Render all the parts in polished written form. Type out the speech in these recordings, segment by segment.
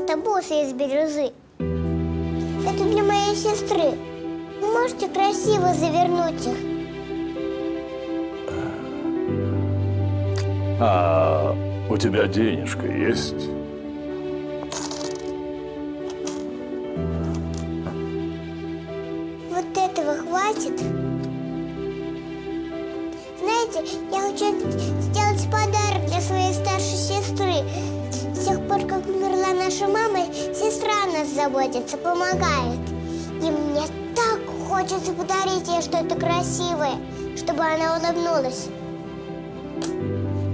просто бусы из бирюзы. Это для моей сестры. Вы можете красиво завернуть их? А у тебя денежка есть? Вот этого хватит? Знаете, я хочу сделать подарок для своей старшей сестры. С тех пор, как умерла наша мама, сестра о нас заботится, помогает. И мне так хочется подарить ей что-то красивое, чтобы она улыбнулась.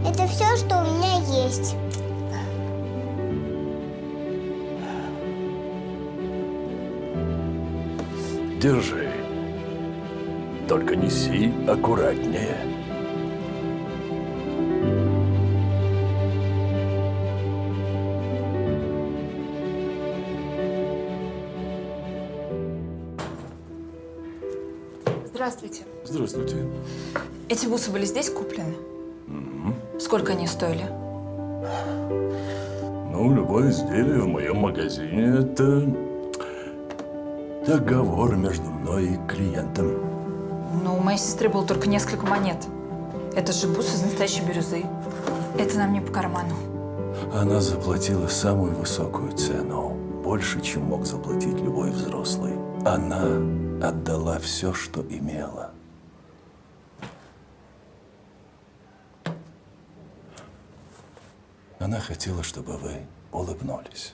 Это все, что у меня есть. Держи. Только неси аккуратнее. Здравствуйте. Здравствуйте. Эти бусы были здесь куплены? Сколько они стоили? Ну, любое изделие в моем магазине – это договор между мной и клиентом. Ну, у моей сестры было только несколько монет. Это же бусы из настоящей бирюзы. Это нам не по карману. Она заплатила самую высокую цену, больше, чем мог заплатить любой взрослый. Она отдала все, что имела. Она хотела, чтобы вы улыбнулись.